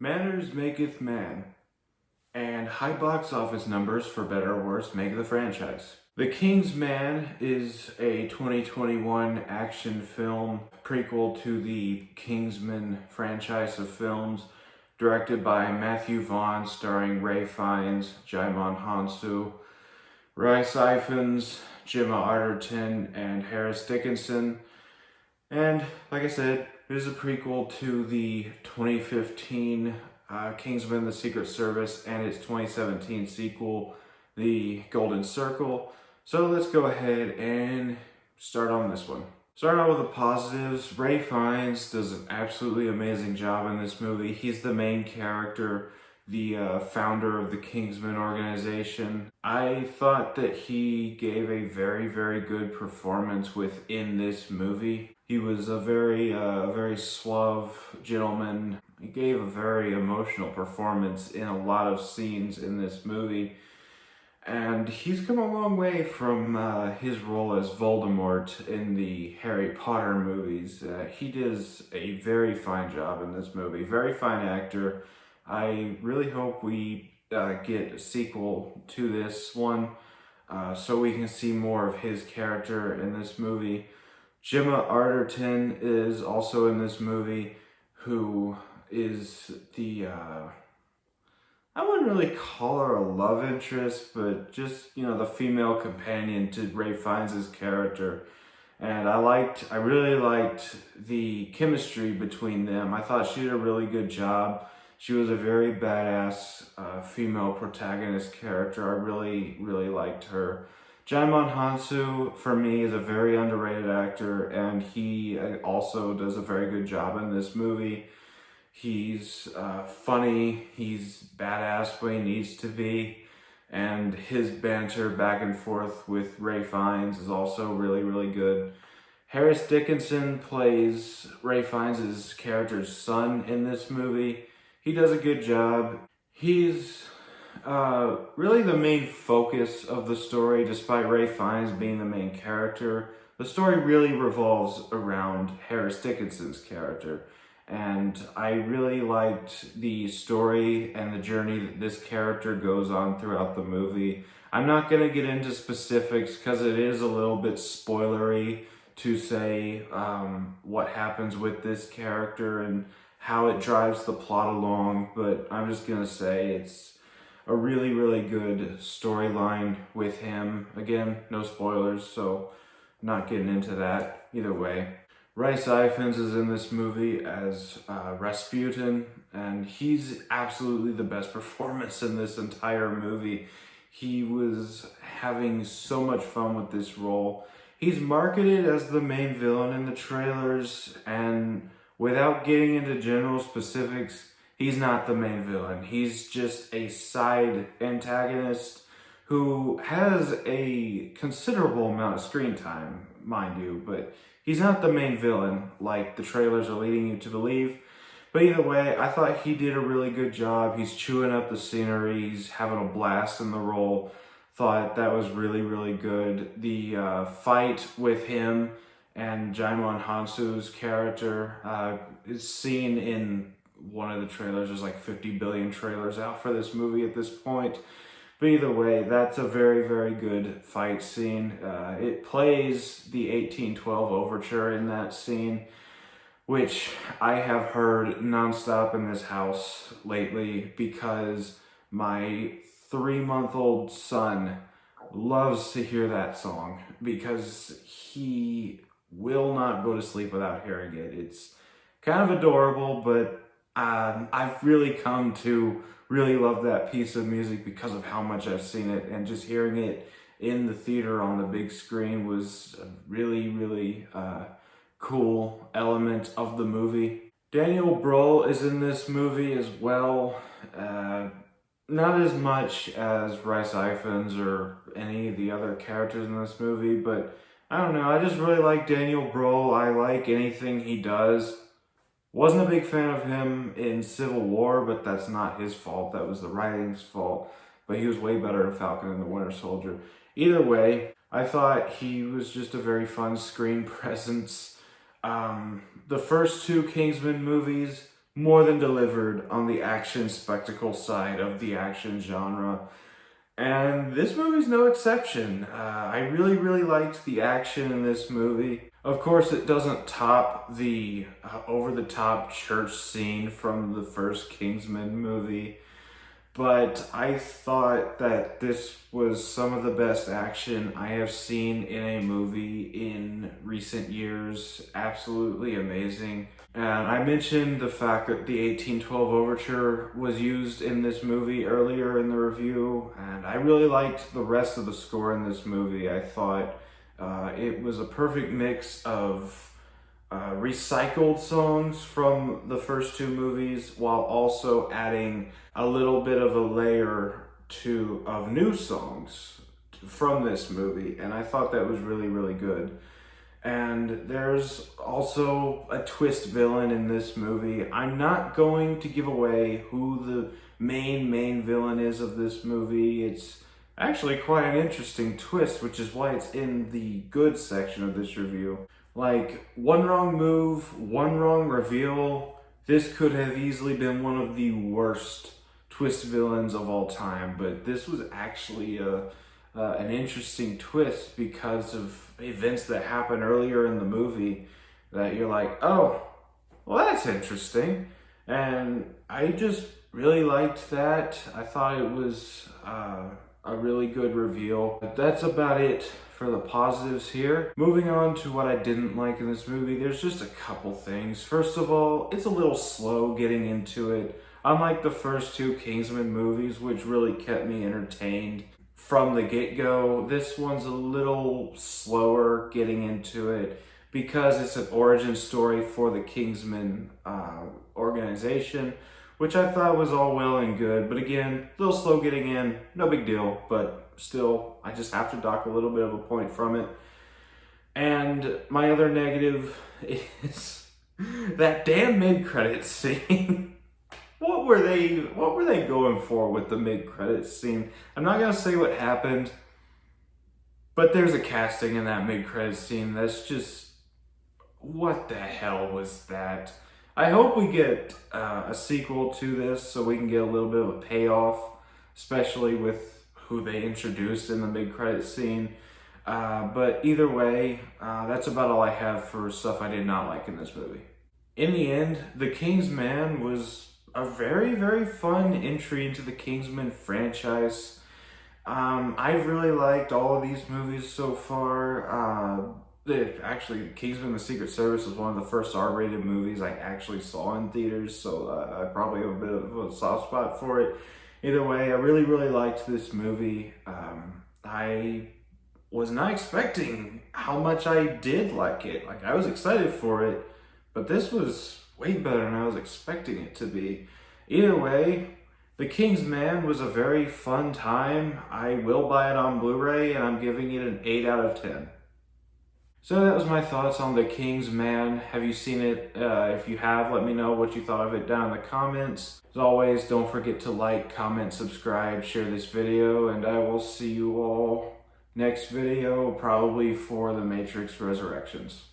Manners maketh man, and high box office numbers, for better or worse, make the franchise. The Kingsman is a 2021 action film prequel to the Kingsman franchise of films, directed by Matthew Vaughn, starring Ray Fiennes, Jaimin Hansu, Rhys Ifans, Gemma Arterton, and Harris Dickinson. And like I said, it is a prequel to the 2015 Kingsman: The Secret Service and its 2017 sequel, The Golden Circle. So let's go ahead and start on this one. Starting out with the positives, Ray Fiennes does an absolutely amazing job in this movie. He's the main character, the founder of the Kingsman organization. I thought that he gave a very, very good performance within this movie. He was a very suave gentleman. He gave a very emotional performance in a lot of scenes in this movie. And he's come a long way from his role as Voldemort in the Harry Potter movies. He does a very fine job in this movie. Very fine actor. I really hope we get a sequel to this one so we can see more of his character in this movie. Gemma Arterton is also in this movie, who is the, I wouldn't really call her a love interest, but just, you know, the female companion to Ray Fiennes' character. And I really liked the chemistry between them. I thought she did a really good job. She was a very badass female protagonist character. I really liked her. Jaimin Hansu, for me, is a very underrated actor, and he also does a very good job in this movie. He's funny, he's badass when he needs to be, and his banter back and forth with Ray Fiennes is also really good. Harris Dickinson plays Ray Fiennes' character's son in this movie. He does a good job. He's really the main focus of the story, despite Ray Fiennes being the main character. The story really revolves around Harris Dickinson's character, and I really liked the story and the journey that this character goes on throughout the movie. I'm not going to get into specifics because it is a little bit spoilery to say what happens with this character and how it drives the plot along, but I'm just going to say it's a really good storyline with him. Again, no spoilers, so not getting into that either way. Rhys Ifans is in this movie as Rasputin, and he's absolutely the best performance in this entire movie. He was having so much fun with this role. He's marketed as the main villain in the trailers, and without getting into general specifics, he's not the main villain. He's just a side antagonist who has a considerable amount of screen time, mind you, but he's not the main villain like the trailers are leading you to believe. But either way, I thought he did a really good job. He's chewing up the scenery. He's having a blast in the role. Thought that was really good. The fight with him and Jaimin Hansu's character is seen in one of the trailers. There's like 50 billion trailers out for this movie at this point. But either way, that's a very good fight scene. It plays the 1812 overture in that scene, which I have heard nonstop in this house lately because my 3-month-old son loves to hear that song because he will not go to sleep without hearing it. It's kind of adorable, but I've really come to really love that piece of music because of how much I've seen it, and just hearing it in the theater on the big screen was a really cool element of the movie. Daniel Bruhl is in this movie as well. Not as much as Rhys Ifans or any of the other characters in this movie, but I don't know, I just really like Daniel Bruhl. I like anything he does. Wasn't a big fan of him in Civil War, but that's not his fault. That was the writing's fault. But he was way better in Falcon and the Winter Soldier. Either way, I thought he was just a very fun screen presence. The first two Kingsman movies more than delivered on the action spectacle side of the action genre. And this movie's no exception. I really, really liked the action in this movie. Of course, it doesn't top the over-the-top church scene from the first Kingsman movie, but I thought that this was some of the best action I have seen in a movie in recent years. Absolutely amazing. And I mentioned the fact that the 1812 Overture was used in this movie earlier in the review, and I really liked the rest of the score in this movie. I thought it was a perfect mix of recycled songs from the first two movies while also adding a little bit of a layer of new songs from this movie, and I thought that was really, really good. And there's also a twist villain in this movie. I'm not going to give away who the main villain is of this movie. It's actually quite an interesting twist, which is why it's in the good section of this review. Like, one wrong move, one wrong reveal, this could have easily been one of the worst twist villains of all time, but this was actually an interesting twist because of events that happened earlier in the movie that you're like, oh, well, that's interesting. And I just really liked that. I thought it was a really good reveal. But that's about it for the positives here. Moving on to what I didn't like in this movie, there's just a couple things. First of all, it's a little slow getting into it. Unlike the first two Kingsman movies, which really kept me entertained from the get-go, this one's a little slower getting into it because it's an origin story for the Kingsman organization, which I thought was all well and good. But again, a little slow getting in, no big deal, but still, I just have to dock a little bit of a point from it. And my other negative is that damn mid-credits scene. What were they going for with the mid-credits scene? I'm not gonna say what happened, but there's a casting in that mid-credits scene that's just, what the hell was that? I hope we get a sequel to this so we can get a little bit of a payoff, especially with who they introduced in the mid-credits scene. But either way, that's about all I have for stuff I did not like in this movie. In the end, The Kingsman was a very, very fun entry into the Kingsman franchise. I've really liked all of these movies so far. Actually, Kingsman: The Secret Service was one of the first R-rated movies I actually saw in theaters, so I probably have a bit of a soft spot for it. Either way, I really, really liked this movie. I was not expecting how much I did like it. Like, I was excited for it, but this was way better than I was expecting it to be. Either way, The Kingsman was a very fun time. I will buy it on Blu-ray, and I'm giving it an 8 out of 10. So that was my thoughts on The Kingsman. Have you seen it? If you have, let me know what you thought of it down in the comments. As always, don't forget to like, comment, subscribe, share this video, and I will see you all next video, probably for The Matrix Resurrections.